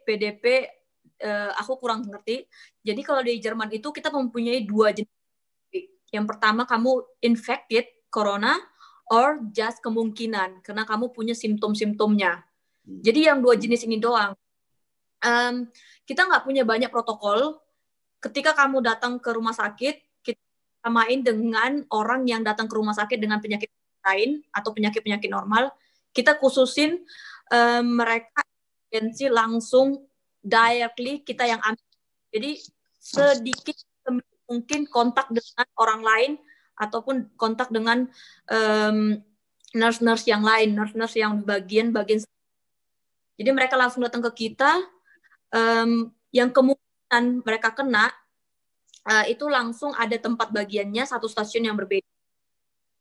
PDP, aku kurang ngerti. Jadi kalau di Jerman itu kita mempunyai 2 jenis. Yang pertama kamu infected corona or just kemungkinan karena kamu punya simptom-simptomnya. Jadi yang 2 jenis ini doang. Kita nggak punya banyak protokol. Ketika kamu datang ke rumah sakit, kita samain dengan orang yang datang ke rumah sakit dengan penyakit lain atau penyakit-penyakit normal. Kita khususin mereka langsung directly kita yang ambil. Jadi sedikit mungkin kontak dengan orang lain ataupun kontak dengan nurse-nurse yang lain, nurse-nurse yang bagian-bagian. Jadi mereka langsung datang ke kita, yang kemungkinan mereka kena itu langsung ada tempat bagiannya, 1 stasiun yang berbeda.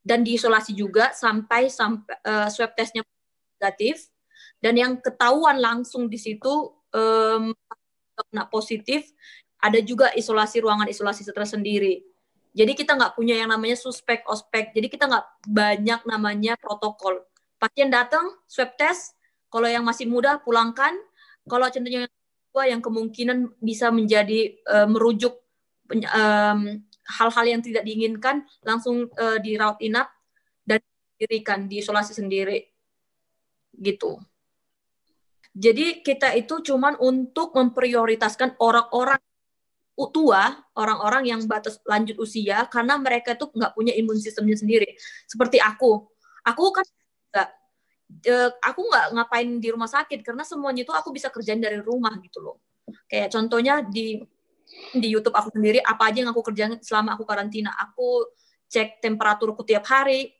Dan diisolasi juga sampai swab testnya negatif. Dan yang ketahuan langsung di situ kena positif, ada juga ruangan isolasi tersendiri. Jadi kita nggak punya yang namanya suspek, ospek. Jadi kita nggak banyak namanya protokol. Pasien datang, swab test. Kalau yang masih muda, pulangkan. Kalau cenderung yang tua, yang kemungkinan bisa menjadi merujuk hal-hal yang tidak diinginkan, langsung dirawat inap dan didirikan, diisolasi sendiri. Gitu. Jadi kita itu cuman untuk memprioritaskan orang-orang tua, orang-orang yang batas lanjut usia, karena mereka tuh nggak punya imun sistemnya sendiri. Seperti aku kan aku nggak ngapain di rumah sakit karena semuanya itu aku bisa kerjain dari rumah gitu loh. Kayak contohnya di YouTube aku sendiri, apa aja yang aku kerjain selama aku karantina. Aku cek temperaturku tiap hari,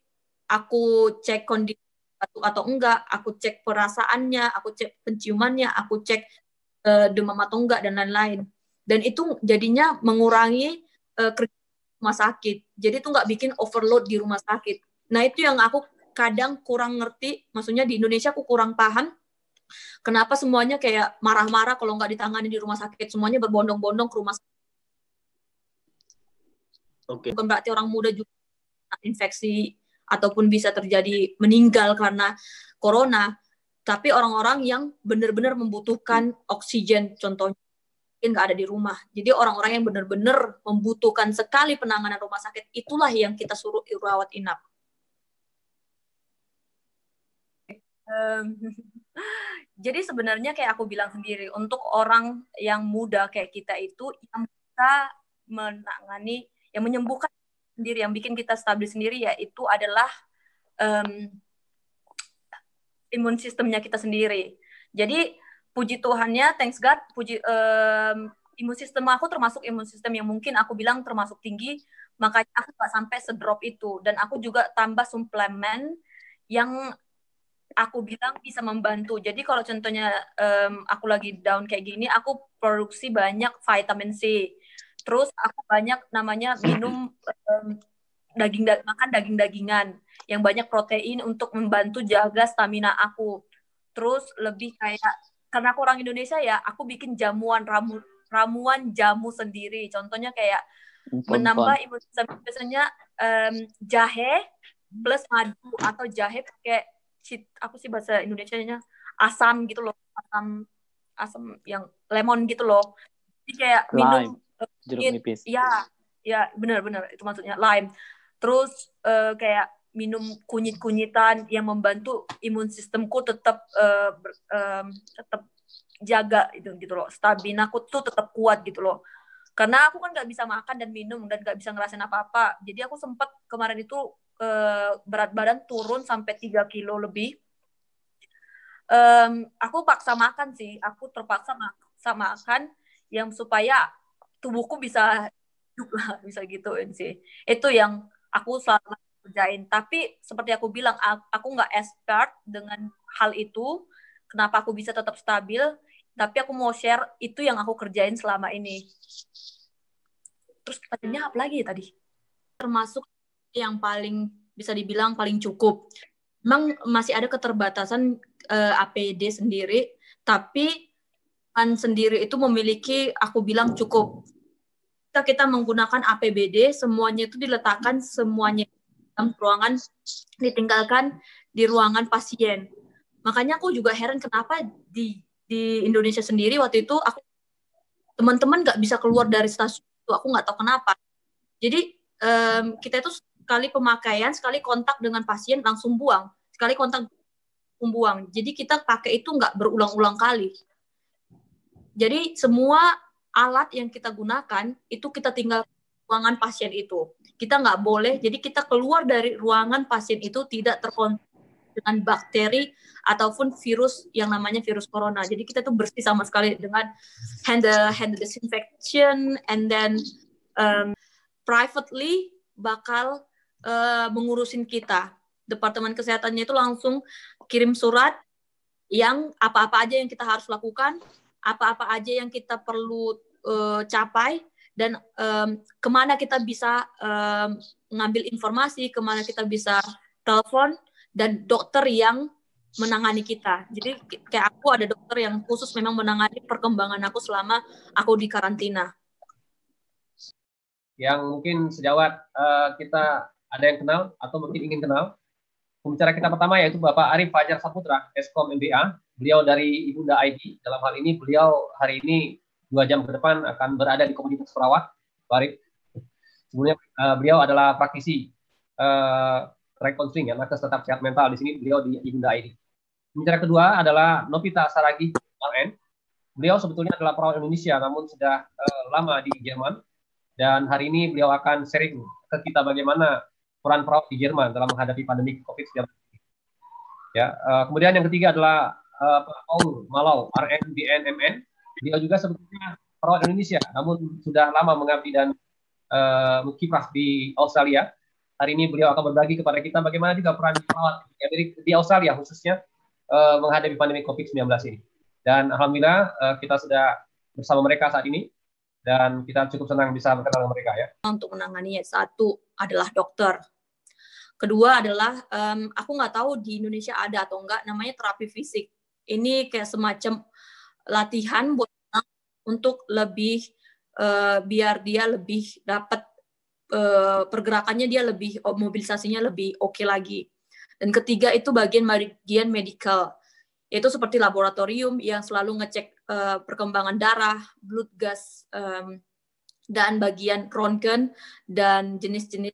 aku cek kondisi batuk atau enggak, aku cek perasaannya, aku cek penciumannya, aku cek demam atau enggak, dan lain-lain. Dan itu jadinya mengurangi kerja rumah sakit. Jadi itu nggak bikin overload di rumah sakit. Nah itu yang aku kadang kurang ngerti, maksudnya di Indonesia aku kurang paham kenapa semuanya kayak marah-marah kalau nggak ditangani di rumah sakit, semuanya berbondong-bondong ke rumah sakit. Okay. Bukan berarti orang muda juga infeksi ataupun bisa terjadi meninggal karena corona, tapi orang-orang yang benar-benar membutuhkan oksigen, contohnya mungkin nggak ada di rumah. Jadi orang-orang yang benar-benar membutuhkan sekali penanganan rumah sakit, itulah yang kita suruh rawat inap. Jadi sebenarnya kayak aku bilang sendiri, untuk orang yang muda kayak kita itu, yang bisa menangani, yang menyembuhkan sendiri, yang bikin kita stabil sendiri, yaitu adalah imun sistemnya kita sendiri. Jadi puji Tuhannya, thanks God, imun sistem aku termasuk imun sistem yang mungkin aku bilang termasuk tinggi, makanya aku gak sampai sedrop itu. Dan aku juga tambah suplemen yang aku bilang bisa membantu. Jadi kalau contohnya aku lagi down kayak gini, aku produksi banyak vitamin C. Terus aku banyak namanya minum makan daging-dagingan yang banyak protein untuk membantu jaga stamina aku. Terus lebih kayak, karena aku orang Indonesia ya, aku bikin ramuan jamu sendiri. Contohnya kayak menambah imun sistem, biasanya jahe plus madu, atau jahe pakai apa sih bahasa Indonesianya, asam gitu loh, asam yang lemon gitu loh. Jadi kayak minum jeruk nipis. Ya benar-benar itu maksudnya lime. Terus kayak minum kunyit-kunyitan yang membantu imun sistemku tetap jaga itu gitu loh. Stamina aku tuh tetap kuat gitu loh. Karena aku kan nggak bisa makan dan minum dan nggak bisa ngerasain apa-apa. Jadi aku sempat kemarin itu berat badan turun sampai 3 kilo lebih. Aku paksa makan sih. Aku terpaksa makan yang supaya tubuhku bisa bisa gituin sih. Itu yang aku selalu kerjain. Tapi seperti aku bilang, aku nggak expert dengan hal itu. Kenapa aku bisa tetap stabil? Tapi aku mau share itu yang aku kerjain selama ini. Terus pertanyaannya apa lagi tadi? Termasuk yang paling bisa dibilang paling cukup. Memang masih ada keterbatasan APD sendiri, tapi sendiri itu memiliki, aku bilang cukup. Kita menggunakan APBD, semuanya itu diletakkan semuanya dalam ruangan, ditinggalkan di ruangan pasien. Makanya aku juga heran kenapa di di Indonesia sendiri waktu itu aku teman-teman nggak bisa keluar dari stasiun itu, aku nggak tahu kenapa. Jadi kita itu sekali pemakaian, sekali kontak dengan pasien langsung buang, sekali kontak buang. Jadi kita pakai itu nggak berulang-ulang kali. Jadi semua alat yang kita gunakan itu kita tinggal ruangan pasien itu. Kita nggak boleh, jadi kita keluar dari ruangan pasien itu tidak terkontak dengan bakteri ataupun virus yang namanya virus corona. Jadi kita tuh bersih sama sekali dengan hand disinfection, and then privately bakal mengurusin kita. Departemen kesehatannya itu langsung kirim surat yang apa-apa aja yang kita harus lakukan, apa-apa aja yang kita perlu capai, dan kemana kita bisa ngambil informasi, kemana kita bisa telepon, dan dokter yang menangani kita. Jadi kayak aku ada dokter yang khusus memang menangani perkembangan aku selama aku di karantina. Yang mungkin sejawat kita ada yang kenal atau mungkin ingin kenal. Pembicara kita pertama yaitu Bapak Arif Fajar Saputra, Eskom MBA. Beliau dari Ibunda ID. Dalam hal ini beliau hari ini 2 jam ke depan akan berada di komunitas perawat. Pak Arif. Sebelumnya beliau adalah praktisi konseling ya, nakes tetap sehat mental. Di sini beliau di Ibunda ID. Pembicara kedua adalah Novita Saragi, RN. Beliau sebetulnya adalah perawat Indonesia, namun sudah lama di Jerman. Dan hari ini beliau akan sharing ke kita bagaimana peran perawat di Jerman dalam menghadapi pandemi COVID-19. Ya, kemudian yang ketiga adalah Pak Paul Malau, RN BNMN. Beliau juga sebetulnya perawat Indonesia, namun sudah lama mengabdi dan kiprah di Australia. Hari ini beliau akan berbagi kepada kita bagaimana juga peran perawat di Australia khususnya menghadapi pandemi COVID-19 ini. Dan alhamdulillah kita sudah bersama mereka saat ini dan kita cukup senang bisa berkenal dengan mereka ya. Untuk menanganinya, satu adalah dokter. Kedua adalah aku nggak tahu di Indonesia ada atau enggak, namanya terapi fisik. Ini kayak semacam latihan buat untuk lebih biar dia lebih dapat pergerakannya, dia lebih mobilisasinya lebih oke lagi. Dan ketiga itu bagian medical, yaitu seperti laboratorium yang selalu ngecek perkembangan darah, blood gas, dan bagian röntgen dan jenis-jenis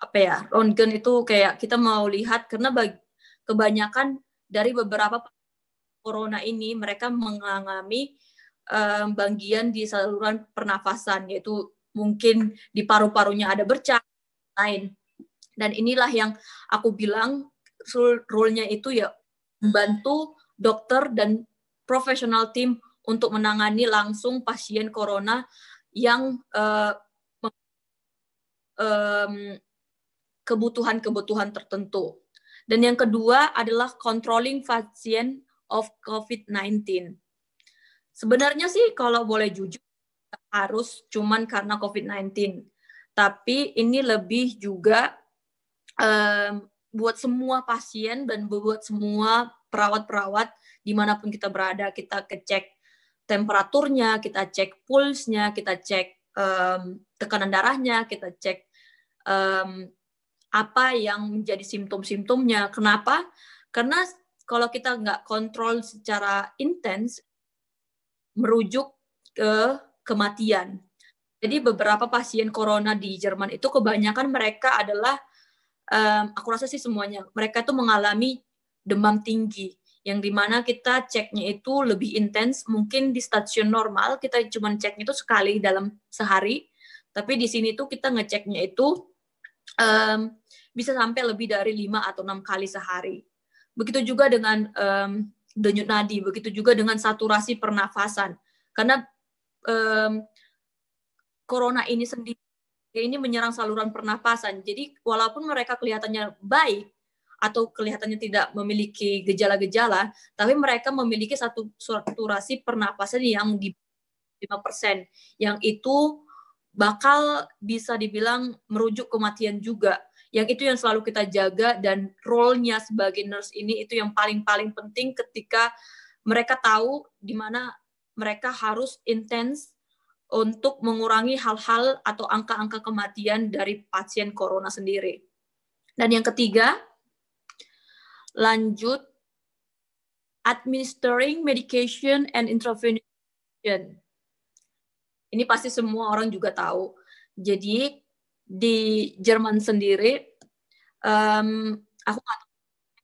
apa ya, röntgen itu kayak kita mau lihat karena kebanyakan dari beberapa corona ini mereka mengalami bagian di saluran pernafasan, yaitu mungkin di paru-parunya ada bercak lain. Dan inilah yang aku bilang role-nya itu ya membantu dokter dan profesional tim untuk menangani langsung pasien corona yang kebutuhan-kebutuhan tertentu. Dan yang kedua adalah controlling pasien of COVID-19. Sebenarnya sih kalau boleh jujur harus cuman karena COVID-19. Tapi ini lebih juga buat semua pasien dan buat semua perawat-perawat dimanapun kita berada. Kita cek temperaturnya, kita cek pulsnya, kita cek tekanan darahnya, kita cek apa yang menjadi simptom-simptomnya. Kenapa? Karena kalau kita nggak kontrol secara intens, merujuk ke kematian. Jadi beberapa pasien corona di Jerman itu kebanyakan mereka adalah, aku rasa sih semuanya, mereka itu mengalami demam tinggi, yang dimana kita ceknya itu lebih intens. Mungkin di stasiun normal kita cuma ceknya itu sekali dalam sehari, tapi di sini tuh kita ngeceknya itu bisa sampai lebih dari 5 atau 6 kali sehari. Begitu juga dengan denyut nadi, begitu juga dengan saturasi pernafasan. Karena corona ini sendiri ini menyerang saluran pernapasan. Jadi walaupun mereka kelihatannya baik atau kelihatannya tidak memiliki gejala-gejala, tapi mereka memiliki satu saturasi pernapasan yang di 5%, yang itu bakal bisa dibilang merujuk kematian juga. Yang itu yang selalu kita jaga, dan role-nya sebagai nurse ini itu yang paling-paling penting ketika mereka tahu di mana mereka harus intens untuk mengurangi hal-hal atau angka-angka kematian dari pasien corona sendiri. Dan yang ketiga, lanjut administering medication and intervention. Ini pasti semua orang juga tahu. Jadi di Jerman sendiri, aku nggak tahu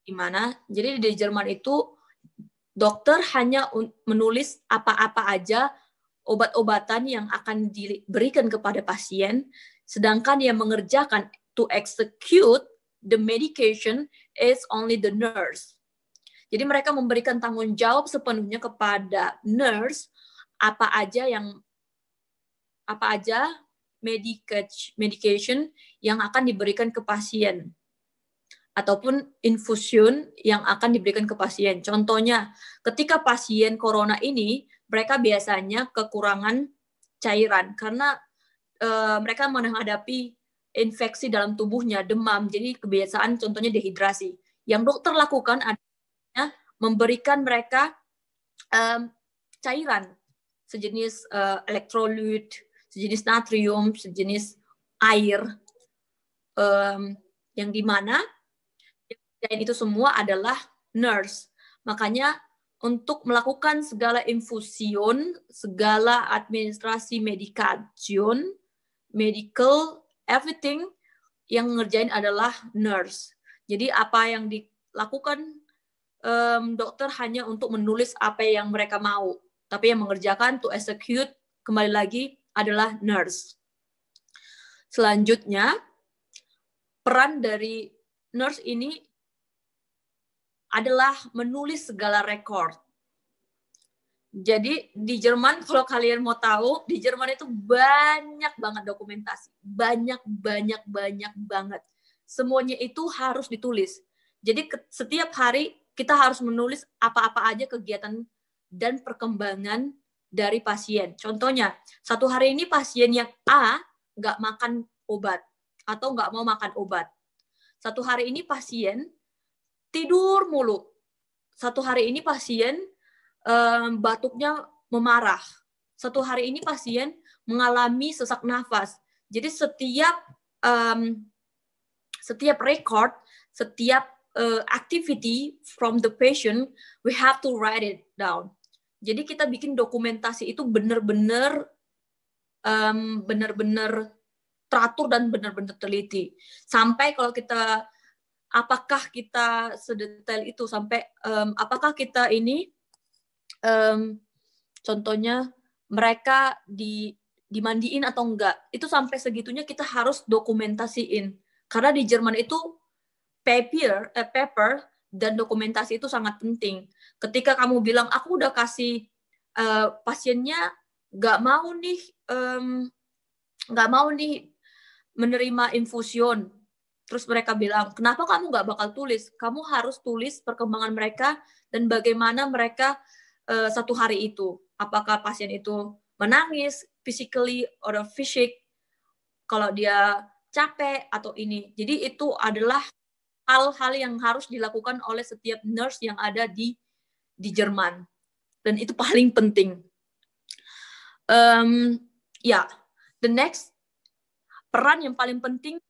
gimana. Jadi di Jerman itu dokter hanya menulis apa-apa aja obat-obatan yang akan diberikan kepada pasien, sedangkan yang mengerjakan to execute the medication is only the nurse. Jadi mereka memberikan tanggung jawab sepenuhnya kepada nurse apa aja medication yang akan diberikan ke pasien ataupun infusion yang akan diberikan ke pasien. Contohnya, ketika pasien corona ini, mereka biasanya kekurangan cairan karena mereka menghadapi infeksi dalam tubuhnya, demam. Jadi kebiasaan contohnya dehidrasi. Yang dokter lakukan adalah memberikan mereka cairan sejenis elektrolit, sejenis natrium, sejenis air, yang dimana dan itu semua adalah nurse. Makanya untuk melakukan segala infusion, segala administrasi medikation, medical, everything yang ngerjain adalah nurse. Jadi apa yang dilakukan dokter hanya untuk menulis apa yang mereka mau. Tapi yang mengerjakan to execute kembali lagi adalah nurse. Selanjutnya, peran dari nurse ini adalah menulis segala rekor. Jadi di Jerman, kalau kalian mau tahu, di Jerman itu banyak banget dokumentasi. Banyak banget. Semuanya itu harus ditulis. Jadi setiap hari kita harus menulis apa-apa aja kegiatan dan perkembangan dari pasien. Contohnya, satu hari ini pasien yang A nggak makan obat atau nggak mau makan obat. Satu hari ini pasien tidur mulu. Satu hari ini pasien batuknya memarah. Satu hari ini pasien mengalami sesak nafas. Jadi setiap record, setiap activity from the patient, we have to write it down. Jadi kita bikin dokumentasi itu benar-benar teratur dan benar-benar teliti. Sampai kalau kita apakah kita sedetail itu sampai apakah kita ini contohnya mereka dimandiin atau enggak, itu sampai segitunya kita harus dokumentasiin karena di Jerman itu paper dan dokumentasi itu sangat penting. Ketika kamu bilang aku udah kasih pasiennya nggak mau nih menerima infusion. Terus mereka bilang, kenapa kamu nggak bakal tulis? Kamu harus tulis perkembangan mereka dan bagaimana mereka satu hari itu. Apakah pasien itu menangis, physically or physic, kalau dia capek atau ini. Jadi itu adalah hal-hal yang harus dilakukan oleh setiap nurse yang ada di Jerman. Dan itu paling penting. The next, peran yang paling penting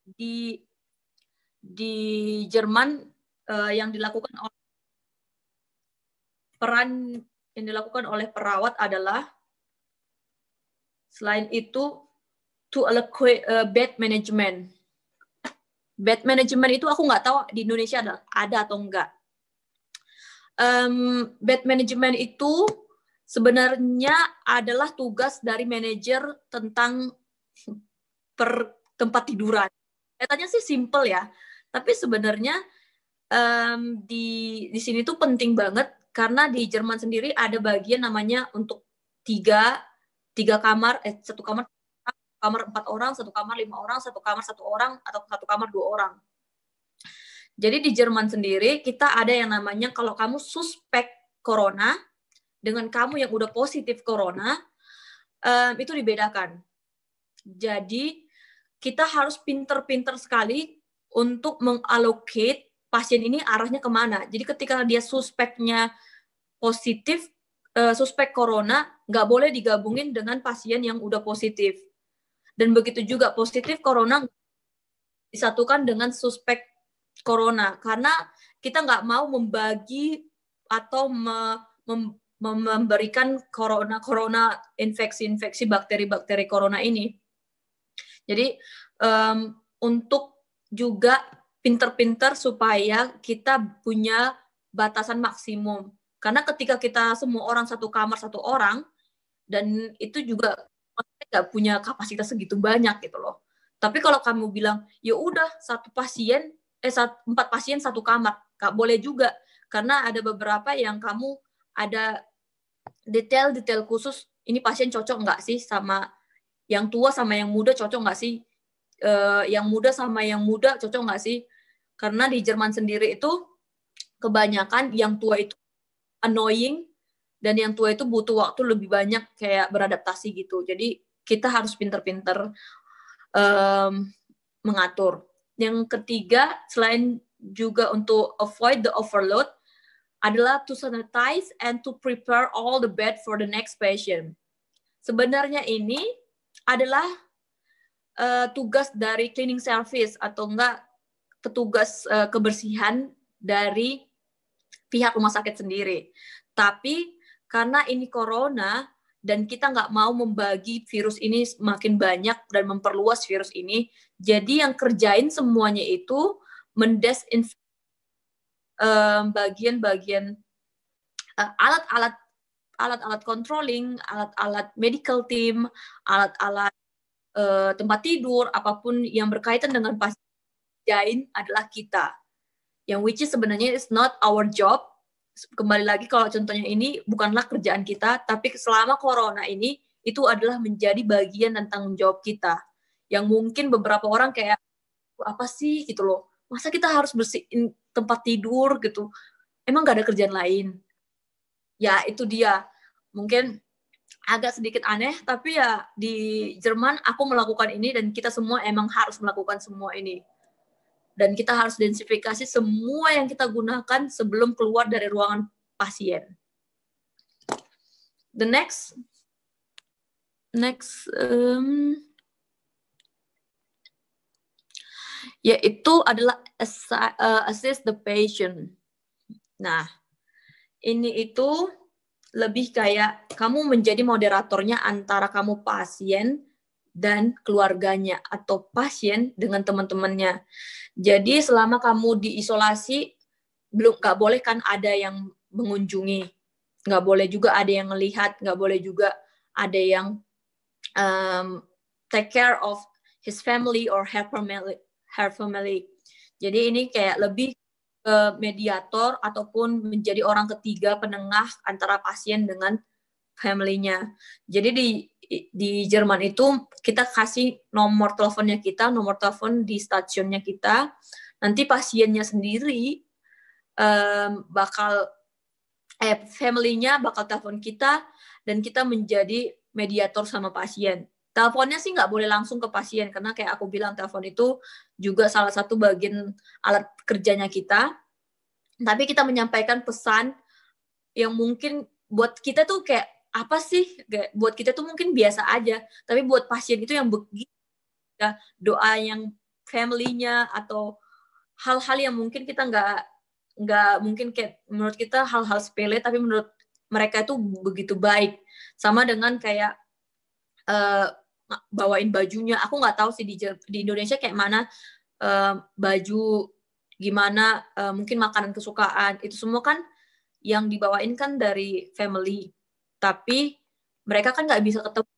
di Jerman yang dilakukan oleh perawat adalah selain itu to allocate bed management. Bed management itu aku nggak tahu di Indonesia ada atau enggak. Bed management itu sebenarnya adalah tugas dari manajer tentang tempat tiduran. Katanya sih simple ya, tapi sebenarnya di sini tuh penting banget karena di Jerman sendiri ada bagian namanya untuk tiga kamar, satu kamar 4 orang, satu kamar 5 orang, satu kamar 1 orang, atau satu kamar 2 orang. Jadi di Jerman sendiri kita ada yang namanya kalau kamu suspek corona dengan kamu yang udah positif corona, itu dibedakan. Jadi kita harus pinter-pinter sekali untuk mengallocate pasien ini arahnya kemana. Jadi ketika dia suspeknya positif, suspek corona, nggak boleh digabungin dengan pasien yang udah positif. Dan begitu juga positif corona disatukan dengan suspek corona. Karena kita nggak mau membagi atau memberikan corona infeksi bakteri corona ini. Jadi untuk juga pinter-pinter supaya kita punya batasan maksimum. Karena ketika kita semua orang satu kamar satu orang, dan itu juga nggak punya kapasitas segitu banyak gitu loh. Tapi kalau kamu bilang ya udah 4 pasien satu kamar, nggak boleh juga, karena ada beberapa yang kamu ada detail khusus, ini pasien cocok nggak sih sama yang tua sama yang muda, cocok nggak sih, yang muda sama yang muda cocok nggak sih. Karena di Jerman sendiri itu kebanyakan yang tua itu annoying, dan yang tua itu butuh waktu lebih banyak kayak beradaptasi gitu. Jadi kita harus pinter-pinter mengatur. Yang ketiga, selain juga untuk avoid the overload, adalah to sanitize and to prepare all the bed for the next patient. Sebenarnya ini adalah tugas dari cleaning service atau enggak petugas kebersihan dari pihak rumah sakit sendiri. Tapi karena ini corona dan kita nggak mau membagi virus ini semakin banyak dan memperluas virus ini, jadi yang kerjain semuanya itu mendesinfektan bagian-bagian alat-alat controlling, alat-alat medical team, alat-alat tempat tidur, apapun yang berkaitan dengan pasien adalah kita. Yang which is sebenarnya is not our job. Kembali lagi, kalau contohnya ini bukanlah kerjaan kita, tapi selama corona ini itu adalah menjadi bagian dan tanggung jawab kita. Yang mungkin beberapa orang kayak apa sih gitu loh, masa kita harus bersihin tempat tidur gitu, emang gak ada kerjaan lain? Ya itu dia, mungkin agak sedikit aneh, tapi ya di Jerman aku melakukan ini dan kita semua emang harus melakukan semua ini. Dan kita harus identifikasi semua yang kita gunakan sebelum keluar dari ruangan pasien. The next yaitu adalah assist the patient. Nah, ini itu lebih kayak kamu menjadi moderatornya antara kamu pasien dan keluarganya, atau pasien dengan teman-temannya. Jadi selama kamu diisolasi, nggak boleh kan ada yang mengunjungi, nggak boleh juga ada yang melihat, nggak boleh juga ada yang take care of his family or her family. Jadi ini kayak lebih ke mediator ataupun menjadi orang ketiga penengah antara pasien dengan family-nya. Jadi di Jerman itu kita kasih nomor teleponnya kita, nomor telepon di stasiunnya kita. Nanti pasiennya sendiri family-nya bakal telepon kita dan kita menjadi mediator sama pasien. Teleponnya sih nggak boleh langsung ke pasien karena kayak aku bilang telepon itu juga salah satu bagian alat kerjanya kita. Tapi kita menyampaikan pesan yang mungkin buat kita tuh kayak apa sih? Buat kita tuh mungkin biasa aja, tapi buat pasien itu yang begitu ya, doa yang family-nya atau hal-hal yang mungkin kita nggak mungkin kayak menurut kita hal-hal sepele, tapi menurut mereka itu begitu baik. Sama dengan kayak bawain bajunya. Aku nggak tahu sih di Indonesia kayak mana, baju gimana, mungkin makanan kesukaan itu semua kan yang dibawain kan dari family. Tapi mereka kan nggak bisa ketemu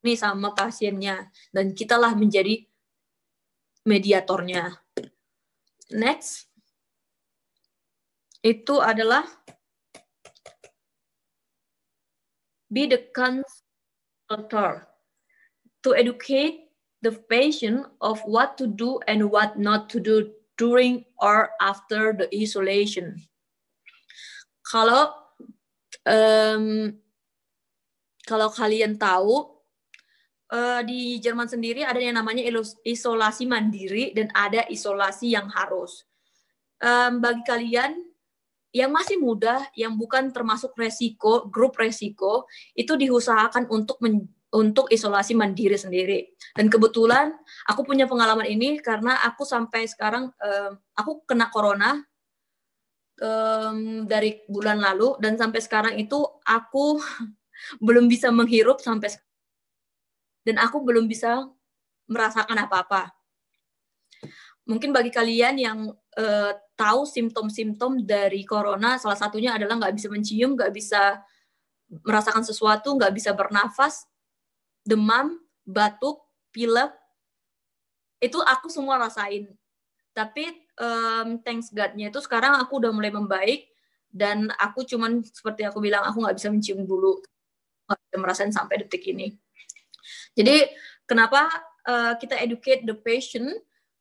nih sama pasiennya, dan kitalah menjadi mediatornya. Next, itu adalah be the consultor to educate the patient of what to do and what not to do during or after the isolation. Kalau kalian tahu, di Jerman sendiri ada yang namanya isolasi mandiri dan ada isolasi yang harus. Bagi kalian yang masih muda, yang bukan termasuk grup resiko, itu diusahakan untuk isolasi mandiri sendiri. Dan kebetulan aku punya pengalaman ini karena aku sampai sekarang aku kena corona dari bulan lalu, dan sampai sekarang itu aku belum bisa menghirup sampai sekarang. Dan aku belum bisa merasakan apa-apa. Mungkin bagi kalian yang tahu simptom-simptom dari corona, salah satunya adalah nggak bisa mencium, nggak bisa merasakan sesuatu, nggak bisa bernafas, demam, batuk, pilek, itu aku semua rasain. Tapi thanks God-nya itu sekarang aku udah mulai membaik, dan aku cuman seperti aku bilang, aku nggak bisa mencium dulu, nggak bisa merasain sampai detik ini. Jadi kenapa kita educate the patient?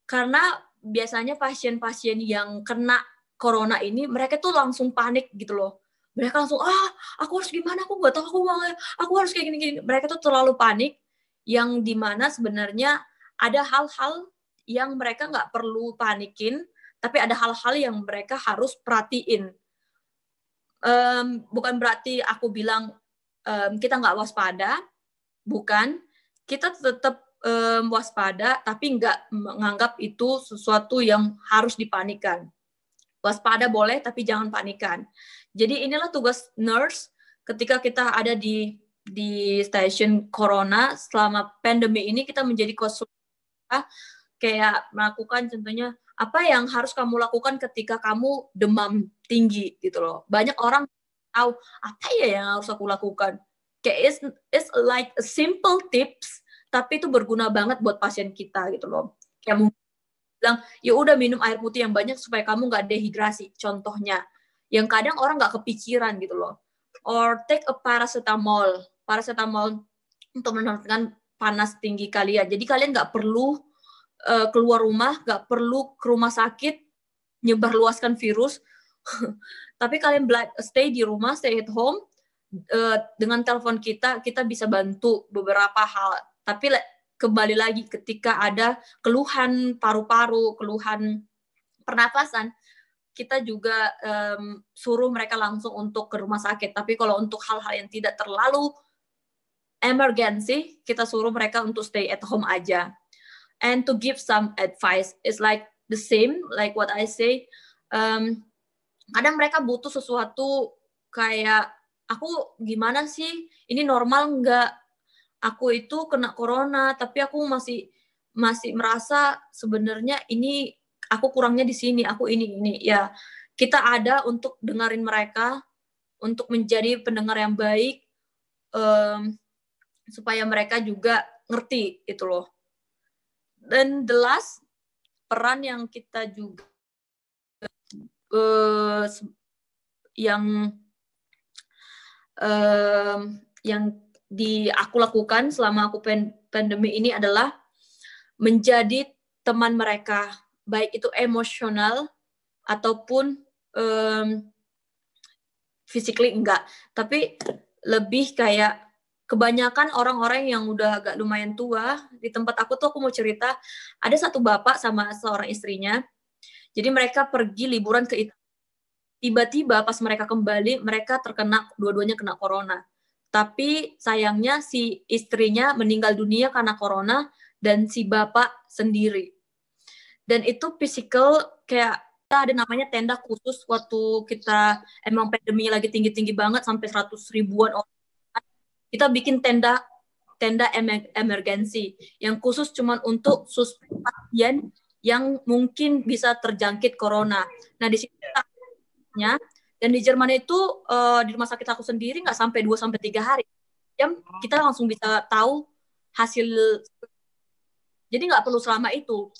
Karena biasanya pasien-pasien yang kena corona ini, mereka tuh langsung panik gitu loh. Mereka langsung, aku harus gimana, aku nggak tahu, aku harus kayak gini-gini. Mereka tuh terlalu panik, yang dimana sebenarnya ada hal-hal yang mereka nggak perlu panikin, tapi ada hal-hal yang mereka harus perhatiin. Bukan berarti aku bilang kita nggak waspada, bukan. Kita tetap waspada, tapi nggak menganggap itu sesuatu yang harus dipanikan. Waspada boleh, tapi jangan panikan. Jadi inilah tugas nurse ketika kita ada di stasiun corona selama pandemi ini, kita menjadi konsultan, kayak melakukan contohnya apa yang harus kamu lakukan ketika kamu demam tinggi gitu loh. Banyak orang tahu apa ya yang harus aku lakukan. Kayak it's like a simple tips, tapi itu berguna banget buat pasien kita gitu loh. Kayak mungkin bilang, ya udah minum air putih yang banyak supaya kamu nggak dehidrasi, contohnya. Yang kadang orang nggak kepikiran gitu loh. Or take a paracetamol untuk menurunkan panas tinggi kalian. Jadi kalian nggak perlu keluar rumah, nggak perlu ke rumah sakit, nyebarluaskan virus. Tapi kalian stay di rumah, stay at home. Dengan telepon kita bisa bantu beberapa hal. Tapi kembali lagi, ketika ada keluhan paru-paru, keluhan pernafasan, kita juga suruh mereka langsung untuk ke rumah sakit. Tapi kalau untuk hal-hal yang tidak terlalu emergency, kita suruh mereka untuk stay at home aja. And to give some advice is like the same, like what I say. Kadang mereka butuh sesuatu kayak, aku gimana sih? Ini normal nggak? Aku itu kena corona, tapi aku masih merasa sebenarnya ini aku kurangnya di sini, aku ini. Ya, kita ada untuk dengerin mereka, untuk menjadi pendengar yang baik, supaya mereka juga ngerti itu loh. Dan the last, peran yang kita juga yang aku lakukan selama aku pandemi ini adalah menjadi teman mereka, baik itu emosional ataupun physically enggak, tapi lebih kayak kebanyakan orang-orang yang udah agak lumayan tua di tempat aku tuh, aku mau cerita, ada satu bapak sama seorang istrinya. Jadi mereka pergi liburan ke Italia. Tiba-tiba pas mereka kembali, mereka dua-duanya kena corona. Tapi sayangnya si istrinya meninggal dunia karena corona, dan si bapak sendiri. Dan itu physical, kayak ada namanya tenda khusus waktu kita emang pandemi lagi tinggi-tinggi banget sampai 100 ribuan orang. Kita bikin tenda emergensi yang khusus cuman untuk suspek pasien yang mungkin bisa terjangkit corona. Nah, di sini dan di Jerman itu di rumah sakit aku sendiri nggak sampai 2-3 hari. Kita langsung bisa tahu hasil. Jadi nggak perlu selama itu.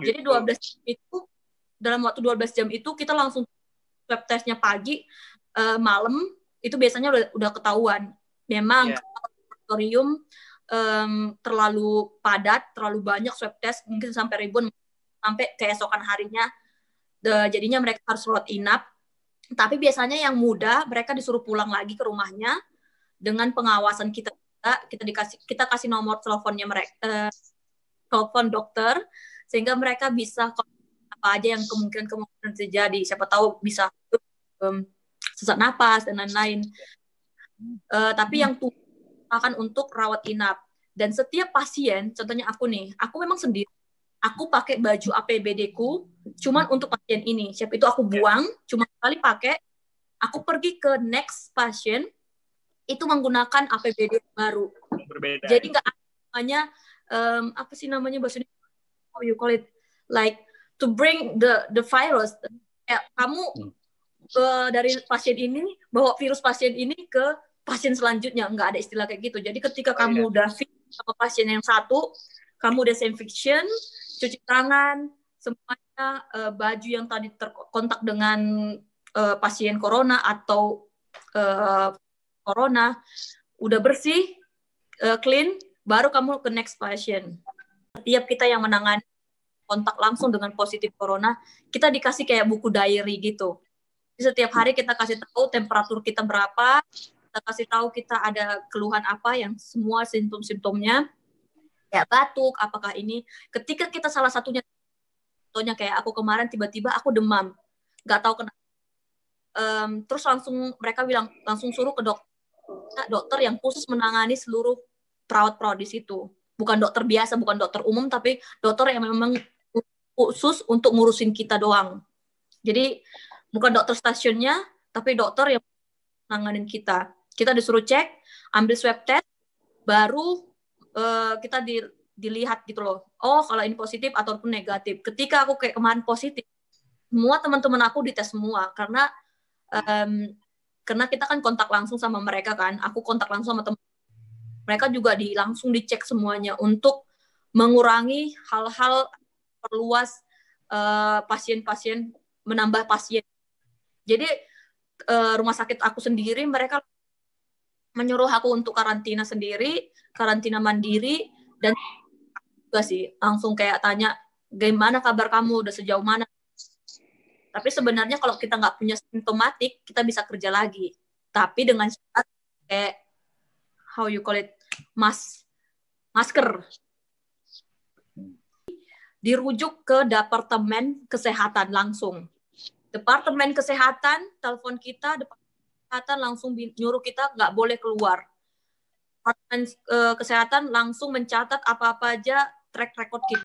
Jadi 12 jam itu, dalam waktu 12 jam itu kita langsung swab testnya pagi, malam, itu biasanya udah ketahuan. Memang laboratorium terlalu padat, terlalu banyak swab test, mungkin sampai ribuan, sampai keesokan harinya. Jadinya mereka harus rawat inap. Tapi biasanya yang muda, mereka disuruh pulang lagi ke rumahnya dengan pengawasan kita. Kita kasih nomor teleponnya mereka, telepon dokter, sehingga mereka bisa apa aja yang kemungkinan terjadi. Siapa tahu bisa sesak napas dan lain-lain. Tapi yang akan untuk rawat inap. Dan setiap pasien, contohnya aku nih, aku memang sendiri. aku pakai baju APBD-ku cuman untuk pasien ini. Siap itu aku buang, cuma sekali pakai. Aku pergi ke next pasien, itu menggunakan APBD baru. Berbeda. Jadi nggak ada namanya, apa sih namanya bahasa Indonesia? How you call it? Like to bring the virus. Kayak kamu dari pasien ini bawa virus pasien ini ke pasien selanjutnya, nggak ada istilah kayak gitu. Jadi ketika kamu udah fit sama pasien yang satu, kamu disinfection, cuci tangan, semuanya, baju yang tadi terkontak dengan pasien corona atau corona udah bersih, clean, baru kamu ke next pasien. Setiap kita yang menangani kontak langsung dengan positif corona, kita dikasih kayak buku diary gitu. Jadi setiap hari kita kasih tahu temperatur kita berapa, kita kasih tahu kita ada keluhan apa, yang semua simptom-simptomnya, kayak batuk, apakah ini. Ketika kita salah satunya, contohnya kayak aku kemarin tiba-tiba aku demam, nggak tahu kenapa. Terus langsung mereka bilang, langsung suruh ke dokter yang khusus menangani seluruh perawat-perawat di situ. Bukan dokter biasa, bukan dokter umum, tapi dokter yang memang khusus untuk ngurusin kita doang. Jadi bukan dokter stasiunnya, tapi dokter yang nanganin kita. Kita disuruh cek, ambil swab test, baru kita dilihat gitu loh. Oh, kalau ini positif ataupun negatif. Ketika aku kayak kemarin positif, semua teman-teman aku dites semua karena kita kan kontak langsung sama mereka kan. Aku kontak langsung sama teman. Mereka juga langsung dicek semuanya untuk mengurangi hal-hal perluas pasien-pasien, menambah pasien. Jadi rumah sakit aku sendiri mereka menyuruh aku untuk karantina sendiri, karantina mandiri, dan juga sih langsung kayak tanya, gimana kabar kamu, udah sejauh mana? Tapi sebenarnya kalau kita nggak punya simptomatik, kita bisa kerja lagi. Tapi dengan syarat kayak how you call it, masker. Dirujuk ke Departemen Kesehatan langsung. Departemen Kesehatan telepon kita, Departemen Kesehatan langsung nyuruh kita nggak boleh keluar. Departemen Kesehatan langsung mencatat apa-apa aja track record kita.